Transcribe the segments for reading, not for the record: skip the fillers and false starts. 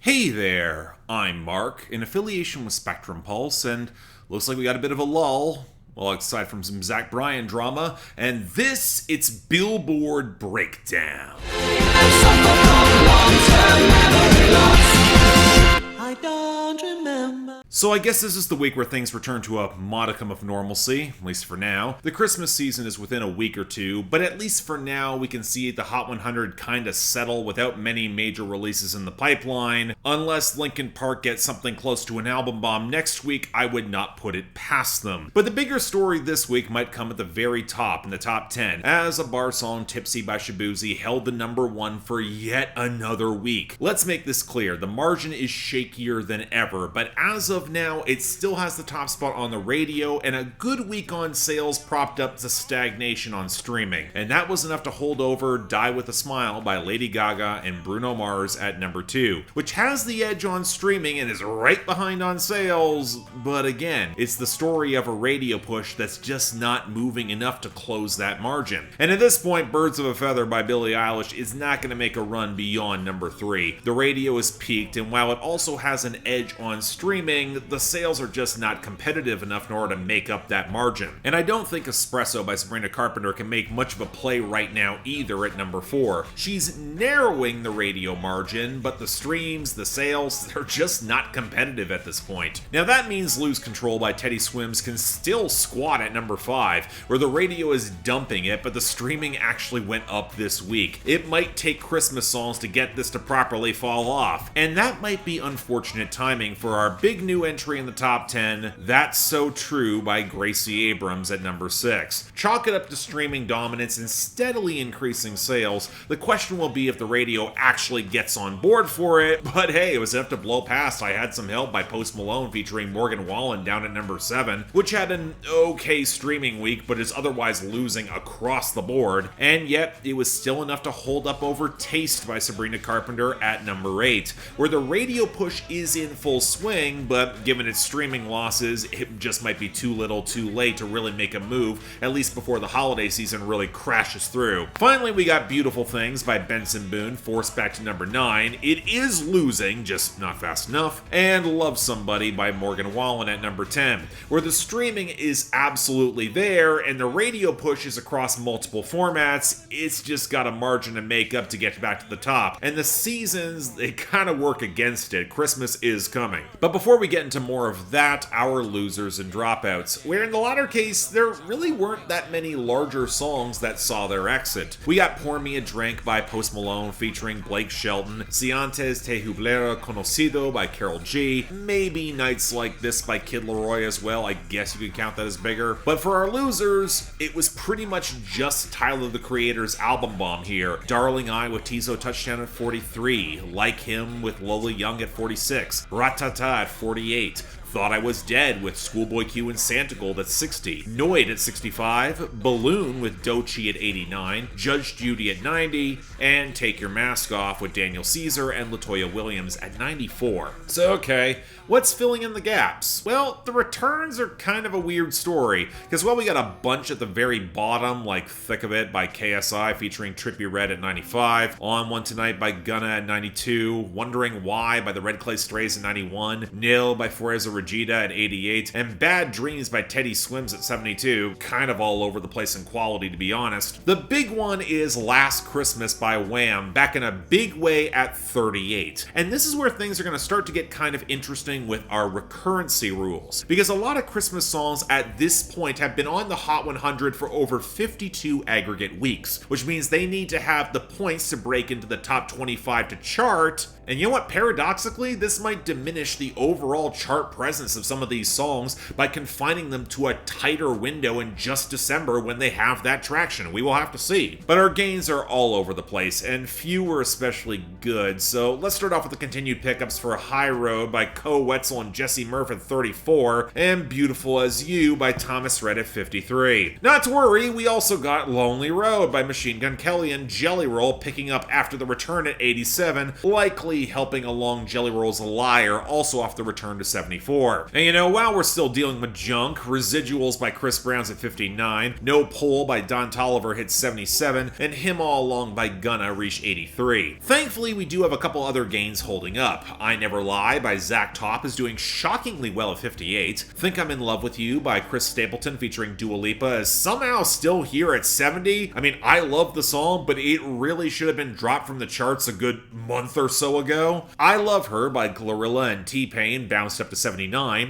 Hey there, I'm Mark, in affiliation with Spectrum Pulse, and looks like we got a bit of a lull, well, aside from some Zach Bryan drama, and it's Billboard BREAKDOwn. I don't remember. So I guess this is the week where things return to a modicum of normalcy, at least for now. The Christmas season is within a week or two, but at least for now we can see the Hot 100 kinda settle without many major releases in the pipeline. Unless Linkin Park gets something close to an album bomb next week, I would not put it past them. But the bigger story this week might come at the very top, in the top 10, as a bar song, Tipsy by Shaboozey, held the number one for yet another week. Let's make this clear, the margin is shakier than ever, but as of now, it still has the top spot on the radio, and a good week on sales propped up the stagnation on streaming. And that was enough to hold over Die With a Smile by Lady Gaga and Bruno Mars at number 2, which has the edge on streaming and is right behind on sales, but again, it's the story of a radio push that's just not moving enough to close that margin. And at this point, Birds of a Feather by Billie Eilish is not going to make a run beyond number 3. The radio is peaked, and while it also has an edge on streaming, the sales are just not competitive enough in order to make up that margin. And I don't think Espresso by Sabrina Carpenter can make much of a play right now either at number 4. She's narrowing the radio margin, but the streams, the sales, they're just not competitive at this point. Now that means Lose Control by Teddy Swims can still squat at number 5, where the radio is dumping it, but the streaming actually went up this week. It might take Christmas songs to get this to properly fall off, and that might be unfortunate timing for our big new entry in the top 10, That's So True by Gracie Abrams at number 6. Chalk it up to streaming dominance and steadily increasing sales. The question will be if the radio actually gets on board for it, but hey, it was enough to blow past I Had Some Help by Post Malone featuring Morgan Wallen down at number 7, which had an okay streaming week but is otherwise losing across the board, and yet it was still enough to hold up over Taste by Sabrina Carpenter at number 8, where the radio push is in full swing, but given its streaming losses, it just might be too little too late to really make a move, at least before the holiday season really crashes through. Finally, we got Beautiful Things by Benson Boone, forced back to number 9. It is losing, just not fast enough. And Love Somebody by Morgan Wallen at number 10, where the streaming is absolutely there and the radio push is across multiple formats. It's just got a margin to make up to get back to the top. And the seasons, they kind of work against it. Christmas is coming. But before we get into more of that, our losers and dropouts, where in the latter case, there really weren't that many larger songs that saw their exit. We got Pour Me a Drink by Post Malone featuring Blake Shelton, Si Antes Te Hubiera Conocido by Karol G, maybe Nights Like This by Kid Laroi as well, I guess you could count that as bigger. But for our losers, it was pretty much just Tyler the Creator's album bomb here. Darling I with Tizo Touchdown at 43, Like Him with Lola Young at 46, Ratata at 48, Thought I Was Dead with Schoolboy Q and Santigold at 60, Noid at 65, Balloon with Doechii at 89, Judge Judy at 90, and Take Your Mask Off with Daniel Caesar and LaToya Williams at 94. So okay, what's filling in the gaps? Well, the returns are kind of a weird story, because while we got a bunch at the very bottom, like Thick of It by KSI featuring Trippie Redd at 95, On One Tonight by Gunna at 92, Wondering Why by the Red Clay Strays at 91, Nil by Foreza Regida at 88, and Bad Dreams by Teddy Swims at 72, kind of all over the place in quality to be honest. The big one is Last Christmas by Wham, back in a big way at 38. And this is where things are going to start to get kind of interesting with our recurrency rules, because a lot of Christmas songs at this point have been on the Hot 100 for over 52 aggregate weeks, which means they need to have the points to break into the top 25 to chart. And you know what? Paradoxically, this might diminish the overall chart presence of some of these songs by confining them to a tighter window in just December when they have that traction. We will have to see. But our gains are all over the place, and few were especially good. So let's start off with the continued pickups for High Road by Co Wetzel and Jesse Murph at 34, and Beautiful As You by Thomas Rhett at 53. Not to worry, we also got Lonely Road by Machine Gun Kelly and Jelly Roll picking up after the return at 87, likely helping along Jelly Roll's Liar, also off the return to 74. 54. And you know, while we're still dealing with junk, Residuals by Chris Brown's at 59, No Pole by Don Toliver hits 77, and Him All Along by Gunna reached 83. Thankfully, we do have a couple other gains holding up. I Never Lie by Zach Top is doing shockingly well at 58. Think I'm in Love with You by Chris Stapleton featuring Dua Lipa is somehow still here at 70. I mean, I love the song, but it really should have been dropped from the charts a good month or so ago. I Love Her by Glorilla and T-Pain bounced up to 79.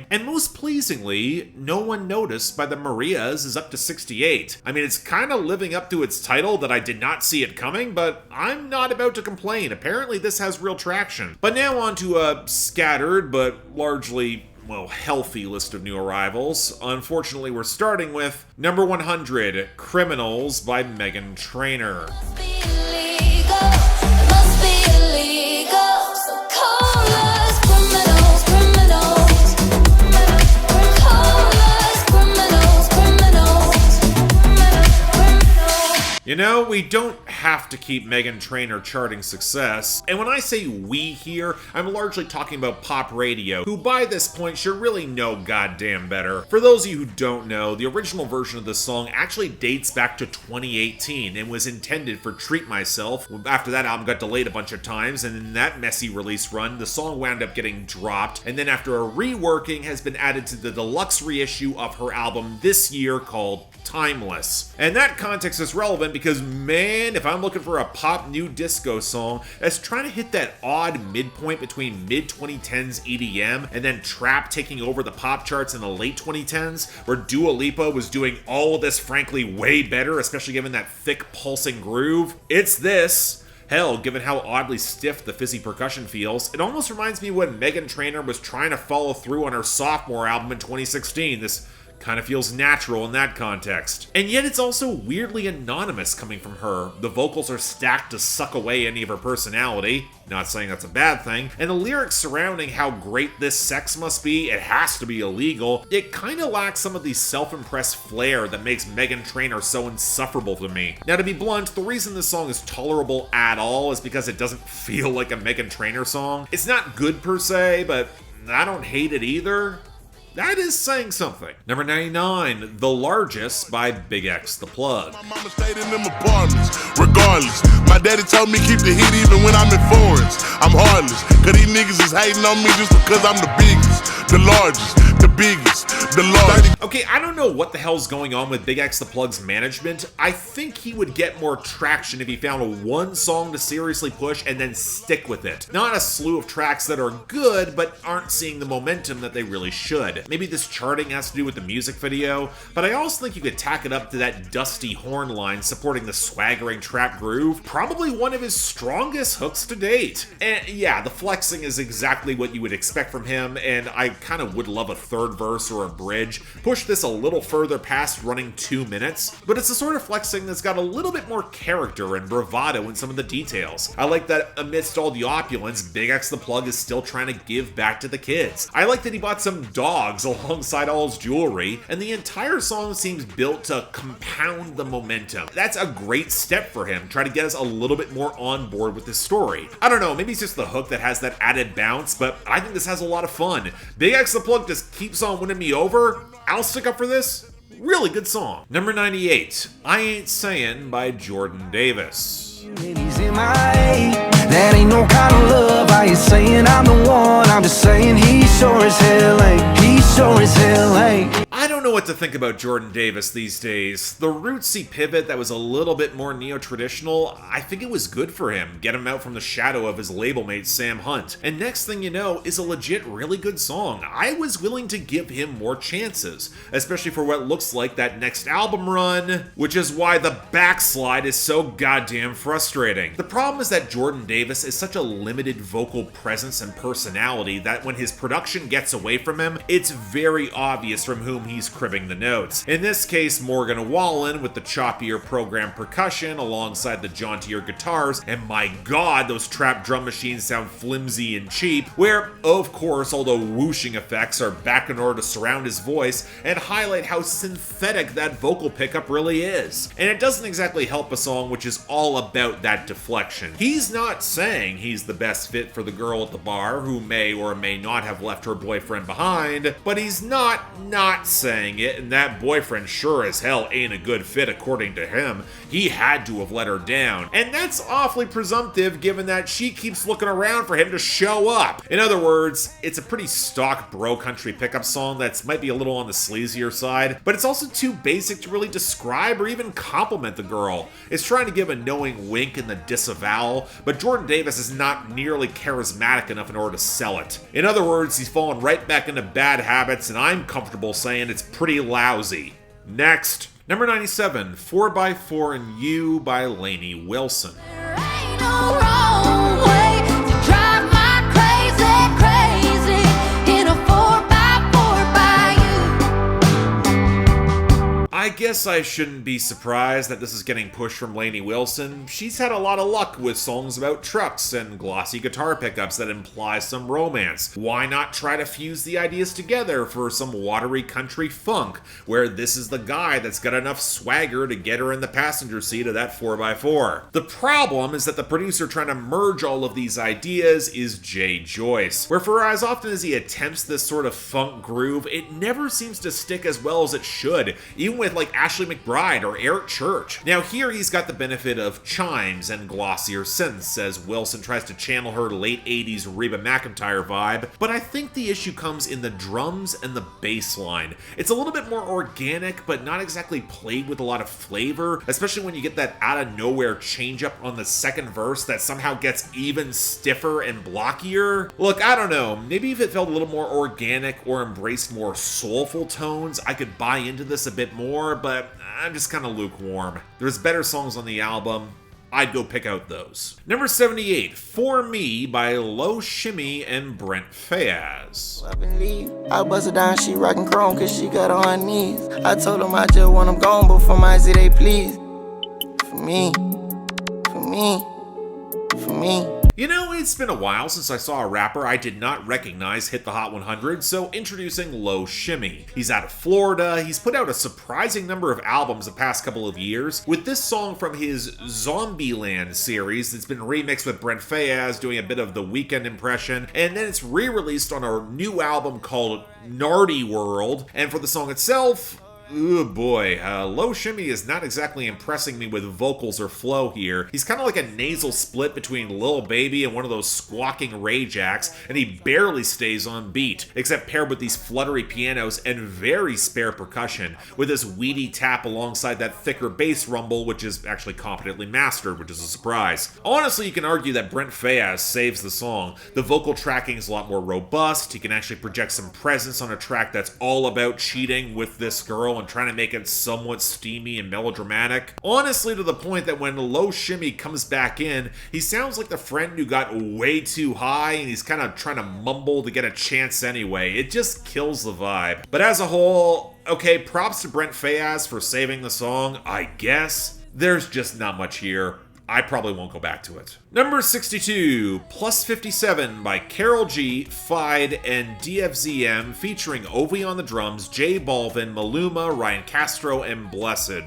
And most pleasingly, No One Noticed by the Marias is up to 68. I mean, it's kind of living up to its title that I did not see it coming, but I'm not about to complain. Apparently this has real traction. But now on to a scattered but largely healthy list of new arrivals. Unfortunately, we're starting with number 100, Criminals by Meghan Trainor. You know, we don't have to keep Meghan Trainor charting success, and when I say we here, I'm largely talking about pop radio, who by this point should really know goddamn better. For those of you who don't know, the original version of this song actually dates back to 2018 and was intended for Treat Myself. After that album got delayed a bunch of times, and in that messy release run, the song wound up getting dropped, and then after a reworking has been added to the deluxe reissue of her album this year called Timeless. And that context is relevant because, man, if I'm looking for a pop new disco song that's trying to hit that odd midpoint between mid-2010s EDM and then trap taking over the pop charts in the late 2010s, where Dua Lipa was doing all of this frankly way better, especially given that thick pulsing groove, it's this. Hell, given how oddly stiff the fizzy percussion feels, it almost reminds me when Meghan Trainor was trying to follow through on her sophomore album in 2016. This kind of feels natural in that context. And yet it's also weirdly anonymous coming from her. The vocals are stacked to suck away any of her personality, not saying that's a bad thing, and the lyrics surrounding how great this sex must be, it has to be illegal, it kinda lacks some of the self-impressed flair that makes Meghan Trainor so insufferable to me. Now to be blunt, the reason this song is tolerable at all is because it doesn't feel like a Meghan Trainor song. It's not good per se, but I don't hate it either. That is saying something. Number 99, The Largest by BigXThaPlug. My mama stayed in them apartments, regardless. My daddy told me keep the heat even when I'm in foreigns. I'm heartless, cause these niggas is hating on me just because I'm the biggest, the largest, the biggest, the largest. Okay, I don't know what the hell's going on with BigXThaPlug's management. I think he would get more traction if he found one song to seriously push and then stick with it. Not a slew of tracks that are good, but aren't seeing the momentum that they really should. Maybe this charting has to do with the music video, but I also think you could tack it up to that dusty horn line supporting the swaggering trap groove, probably one of his strongest hooks to date. And yeah, the flexing is exactly what you would expect from him, and I kind of would love a third verse or a bridge. Push this a little further past running 2 minutes, but it's the sort of flexing that's got a little bit more character and bravado in some of the details. I like that amidst all the opulence, BigXThaPlug is still trying to give back to the kids. I like that he bought some dogs alongside all his jewelry, and the entire song seems built to compound the momentum. That's a great step for him, try to get us a little bit more on board with this story. I don't know, maybe it's just the hook that has that added bounce, but I think this has a lot of fun. BigXThaPlug just keeps on winning me over. I'll stick up for this. Really good song. Number 98, I Ain't Sayin' by Jordan Davis. Ladies in my that ain't no kind of love. I ain't saying I'm the one. I'm just saying he sure as hell ain't. He sure as hell ain't. I don't know what to think about Jordan Davis these days. The rootsy pivot that was a little bit more neo-traditional, I think it was good for him. Get him out from the shadow of his label mate Sam Hunt. And next thing you know is a legit really good song. I was willing to give him more chances, especially for what looks like that next album run, which is why the backslide is so goddamn frustrating. The problem is that Jordan Davis is such a limited vocal presence and personality that when his production gets away from him, it's very obvious from whom he's cribbing ribbing the notes. In this case, Morgan Wallen with the choppier programmed percussion alongside the jauntier guitars, and my god, those trap drum machines sound flimsy and cheap, where, of course, all the whooshing effects are back in order to surround his voice and highlight how synthetic that vocal pickup really is. And it doesn't exactly help a song which is all about that deflection. He's not saying he's the best fit for the girl at the bar who may or may not have left her boyfriend behind, but he's not saying it, and that boyfriend sure as hell ain't a good fit according to him. He had to have let her down, and that's awfully presumptive given that she keeps looking around for him to show up. In other words, it's a pretty stock bro country pickup song that's might be a little on the sleazier side, but it's also too basic to really describe or even compliment the girl. It's trying to give a knowing wink in the disavowal, but Jordan Davis is not nearly charismatic enough in order to sell it. In other words, he's fallen right back into bad habits, and I'm comfortable saying it's pretty lousy. Next. Number 97, 4x4 and You by Lainey Wilson. There ain't no wrong way to drive my crazy in a 4x4 by you. I guess I shouldn't be surprised that this is getting pushed from Lainey Wilson. She's had a lot of luck with songs about trucks and glossy guitar pickups that imply some romance. Why not try to fuse the ideas together for some watery country funk, where this is the guy that's got enough swagger to get her in the passenger seat of that 4x4. The problem is that the producer trying to merge all of these ideas is Jay Joyce, where for as often as he attempts this sort of funk groove, it never seems to stick as well as it should, even with like Ashley McBryde or Eric Church. Now here he's got the benefit of chimes and glossier synths as Wilson tries to channel her late 80s Reba McEntire vibe, but I think the issue comes in the drums and the bass line. It's a little bit more organic, but not exactly played with a lot of flavor, especially when you get that out of nowhere change up on the second verse that somehow gets even stiffer and blockier. Look, I don't know, maybe if it felt a little more organic or embraced more soulful tones, I could buy into this a bit more, but I'm just kind of lukewarm. There's better songs on the album. I'd go pick out those. Number 78, For Me by Low Shimmy and Brent Faiyaz. Up and leave. I bust her down, she rockin' chrome cause she got on her knees. I told them I just want them gone before my Z they please. For me, for me, for me. You know, it's been a while since I saw a rapper I did not recognize hit the Hot 100, so introducing Low Shimmy. He's out of Florida, he's put out a surprising number of albums the past couple of years, with this song from his Zombieland series that's been remixed with Brent Faiyaz doing a bit of the Weeknd impression, and then it's re-released on a new album called Nardy World, and for the song itself, oh boy, Low Shimmy is not exactly impressing me with vocals or flow here. He's kind of like a nasal split between Lil Baby and one of those squawking rage acts, and he barely stays on beat, except paired with these fluttery pianos and very spare percussion, with this weedy tap alongside that thicker bass rumble, which is actually competently mastered, which is a surprise. Honestly, you can argue that Brent Faiyaz saves the song. The vocal tracking is a lot more robust, he can actually project some presence on a track that's all about cheating with this girl and trying to make it somewhat steamy and melodramatic. Honestly, to the point that when Low Shimmy comes back in, he sounds like the friend who got way too high and he's kind of trying to mumble to get a chance anyway. It just kills the vibe. But as a whole, okay, props to Brent Faiyaz for saving the song, I guess. There's just not much here. I probably won't go back to it. Number 62, Plus 57 by Karol G, Feid, and DFZM, featuring Ovi on the drums, J Balvin, Maluma, Ryan Castro, and Blessed.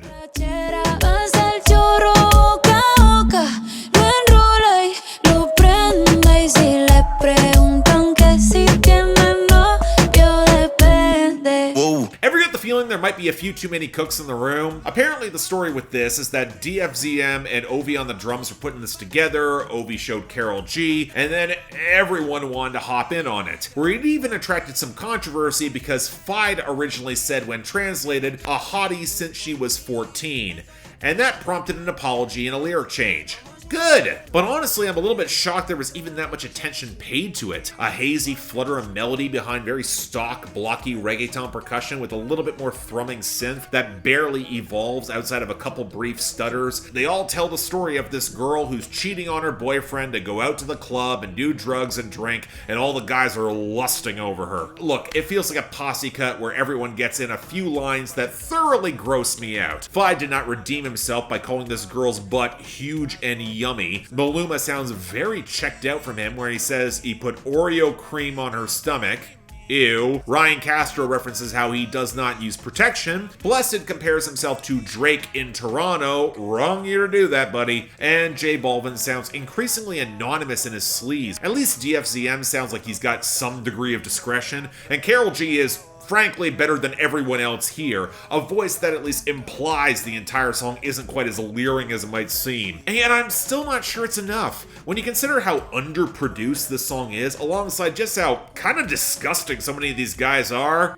Ever get the feeling there might be a few too many cooks in the room? Apparently the story with this is that DFZM and Ovi on the drums were putting this together, Ovi showed Karol G, and then everyone wanted to hop in on it. Where it even attracted some controversy because Feid originally said when translated, a hottie since she was 14. And that prompted an apology and a lyric change. good. But honestly, I'm a little bit shocked there was even that much attention paid to it. A hazy flutter of melody behind very stock, blocky reggaeton percussion with a little bit more thrumming synth that barely evolves outside of a couple brief stutters. They all tell the story of this girl who's cheating on her boyfriend to go out to the club and do drugs and drink, and all the guys are lusting over her. Look, it feels like a posse cut where everyone gets in a few lines that thoroughly gross me out. Feid did not redeem himself by calling this girl's butt huge and yummy. Maluma sounds very checked out from him where he says he put Oreo cream on her stomach. Ew. Ryan Castro references how he does not use protection. Blessed compares himself to Drake in Toronto. Wrong year to do that, buddy. And J Balvin sounds increasingly anonymous in his sleaze. At least DFZM sounds like he's got some degree of discretion. And Karol G is frankly better than everyone else here. A voice that at least implies the entire song isn't quite as alluring as it might seem. And yet I'm still not sure it's enough. When you consider how underproduced this song is, alongside just how kind of disgusting so many of these guys are,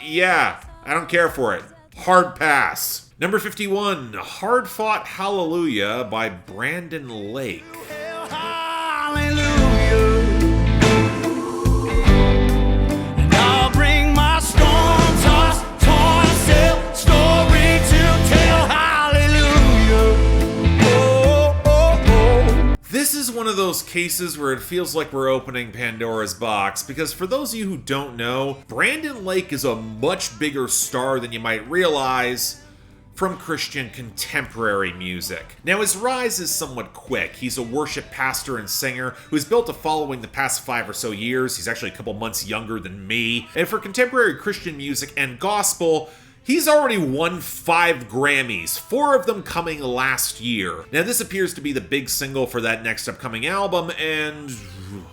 yeah, I don't care for it. Hard pass. Number 51, Hard Fought Hallelujah by Brandon Lake. This is one of those cases where it feels like we're opening Pandora's box, because for those of you who don't know, Brandon Lake is a much bigger star than you might realize from Christian contemporary music. Now, his rise is somewhat quick. He's a worship pastor and singer who's built a following the past 5 or so years. He's actually a couple months younger than me. And for contemporary Christian music and gospel, he's already won 5 Grammys, 4 of them coming last year. Now, this appears to be the big single for that next upcoming album, and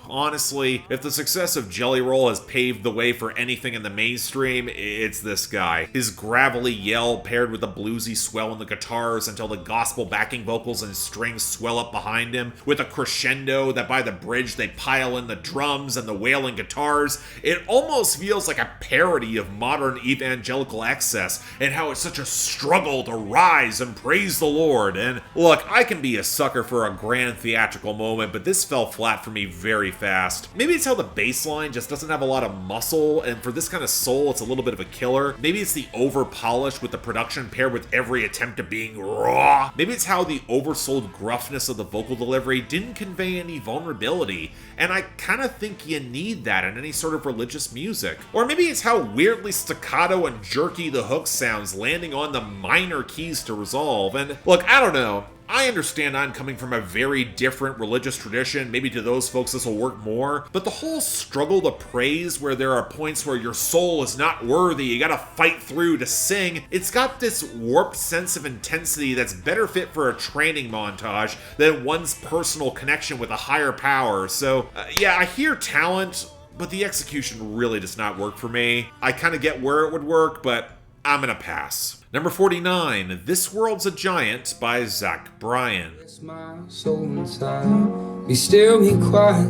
honestly, if the success of Jelly Roll has paved the way for anything in the mainstream, it's this guy. His gravelly yell paired with a bluesy swell in the guitars until the gospel backing vocals and strings swell up behind him, with a crescendo that by the bridge they pile in the drums and the wailing guitars. It almost feels like a parody of modern evangelical excess and how it's such a struggle to rise and praise the Lord. And look, I can be a sucker for a grand theatrical moment, but this fell flat for me very fast. Maybe it's how the bass line just doesn't have a lot of muscle, and for this kind of soul, it's a little bit of a killer. Maybe it's the over-polish with the production paired with every attempt at being raw. Maybe it's how the oversold gruffness of the vocal delivery didn't convey any vulnerability, and I kind of think you need that in any sort of religious music. Or maybe it's how weirdly staccato and jerky the hook sounds, landing on the minor keys to resolve. And look, I don't know. I understand I'm coming from a very different religious tradition. Maybe to those folks this will work more. But the whole struggle to praise, where there are points where your soul is not worthy, you gotta fight through to sing, it's got this warped sense of intensity that's better fit for a training montage than one's personal connection with a higher power. So, yeah, I hear talent, but the execution really does not work for me. I kind of get where it would work, but I'm gonna pass. Number 49, This World's a Giant by Zach Bryan. It's my soul inside. Be still, be quiet.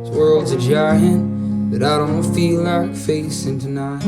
This world's a giant that I don't feel like facing tonight.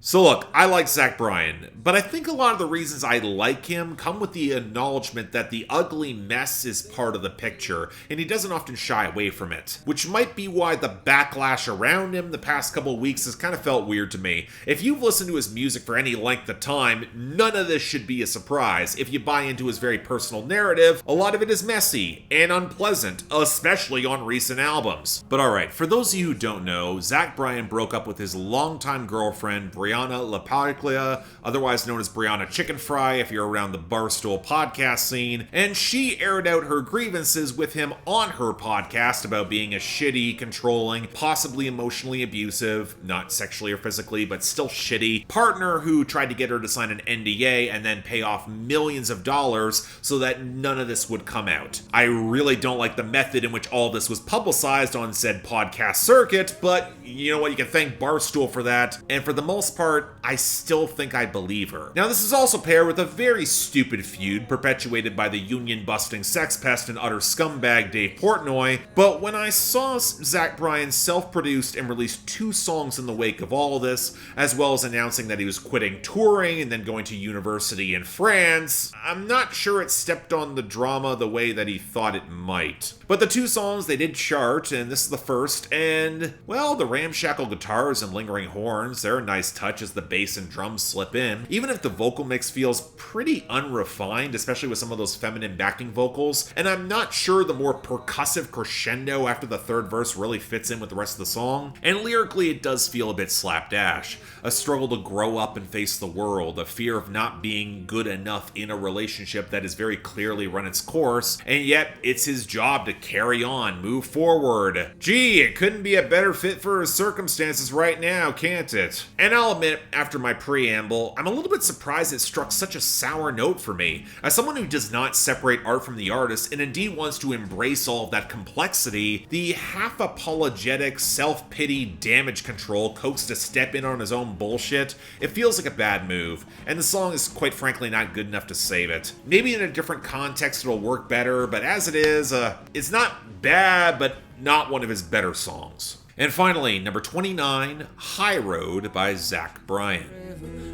So look, I like Zach Bryan, but I think a lot of the reasons I like him come with the acknowledgement that the ugly mess is part of the picture, and he doesn't often shy away from it. Which might be why the backlash around him the past couple weeks has kind of felt weird to me. If you've listened to his music for any length of time, none of this should be a surprise. If you buy into his very personal narrative, a lot of it is messy and unpleasant, especially on recent albums. But alright, for those of you who don't know, Zach Bryan broke up with his longtime girlfriend, Brianna LaPaglia, otherwise known as Brianna Chicken Fry if you're around the Barstool podcast scene, and she aired out her grievances with him on her podcast about being a shitty, controlling, possibly emotionally abusive, not sexually or physically, but still shitty, partner who tried to get her to sign an NDA and then pay off millions of dollars so that none of this would come out. I really don't like the method in which all this was publicized on said podcast circuit, but you know what, you can thank Barstool for that, and for the most part, I still think I believe Believer. Now this is also paired with a very stupid feud perpetuated by the union-busting sex pest and utter scumbag Dave Portnoy, but when I saw Zach Bryan self-produced and released 2 songs in the wake of all of this, as well as announcing that he was quitting touring and then going to university in France, I'm not sure it stepped on the drama the way that he thought it might. But the 2 songs, they did chart, and this is the first, and, well, the ramshackle guitars and lingering horns, they're a nice touch as the bass and drums slip in. Even if the vocal mix feels pretty unrefined, especially with some of those feminine backing vocals, and I'm not sure the more percussive crescendo after the 3rd verse really fits in with the rest of the song, and lyrically it does feel a bit slapdash. A struggle to grow up and face the world, a fear of not being good enough in a relationship that has very clearly run its course, and yet it's his job to carry on, move forward. Gee, it couldn't be a better fit for his circumstances right now, can't it? And I'll admit, after my preamble, I'm a little bit surprised it struck such a sour note for me. As someone who does not separate art from the artist and indeed wants to embrace all of that complexity, the half-apologetic, self-pity damage control coaxed to step in on his own bullshit, it feels like a bad move, and the song is quite frankly not good enough to save it. Maybe in a different context it'll work better, but as it is, it's not bad, but not one of his better songs. And finally, number 29, High Road by Zach Bryan.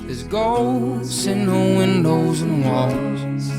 There's ghosts in the windows and walls.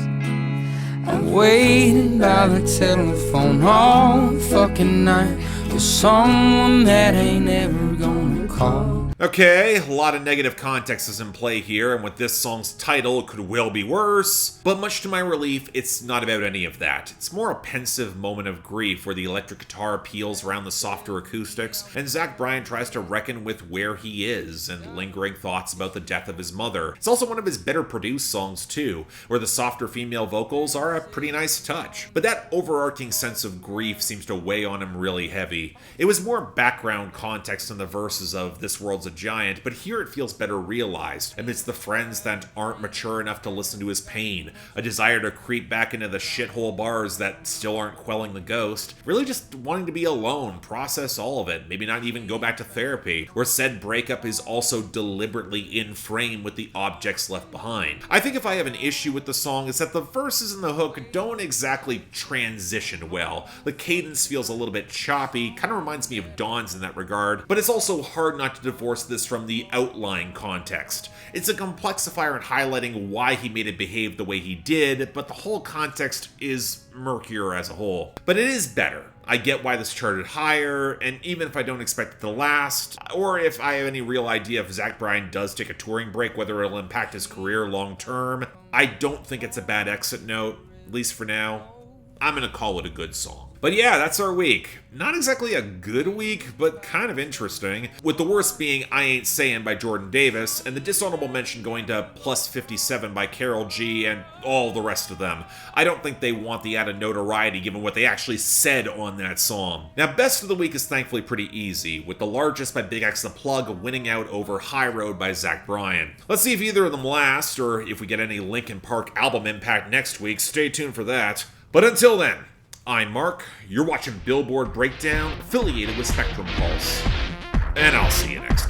I'm waiting by the telephone all fucking night for someone that ain't ever gonna call. Okay, a lot of negative context is in play here, and with this song's title, it could well be worse, but much to my relief, it's not about any of that. It's more a pensive moment of grief where the electric guitar peels around the softer acoustics, and Zach Bryan tries to reckon with where he is and lingering thoughts about the death of his mother. It's also one of his better produced songs too, where the softer female vocals are a pretty nice touch. But that overarching sense of grief seems to weigh on him really heavy. It was more background context in the verses of This World's a Giant, but here it feels better realized, amidst the friends that aren't mature enough to listen to his pain, a desire to creep back into the shithole bars that still aren't quelling the ghost, really just wanting to be alone, process all of it, maybe not even go back to therapy, where said breakup is also deliberately in frame with the objects left behind. I think if I have an issue with the song, it's that the verses and the hook don't exactly transition well. The cadence feels a little bit choppy, kind of reminds me of Dawn's in that regard, but it's also hard not to divorce this from the outline context. It's a complexifier in highlighting why he made it behave the way he did, but the whole context is murkier as a whole. But it is better. I get why this charted higher, and even if I don't expect it to last, or if I have any real idea if Zach Bryan does take a touring break, whether it'll impact his career long term, I don't think it's a bad exit note, at least for now. I'm gonna call it a good song. But yeah, that's our week. Not exactly a good week, but kind of interesting. With the worst being I Ain't Sayin' by Jordan Davis, and the dishonorable mention going to plus 57 by Karol G and all the rest of them. I don't think they want the added notoriety given what they actually said on that song. Now, best of the week is thankfully pretty easy, with the largest by BigXThaPlug winning out over High Road by Zach Bryan. Let's see if either of them last, or if we get any Linkin Park album impact next week. Stay tuned for that. But until then, I'm Mark, you're watching Billboard Breakdown, affiliated with Spectrum Pulse, and I'll see you next time.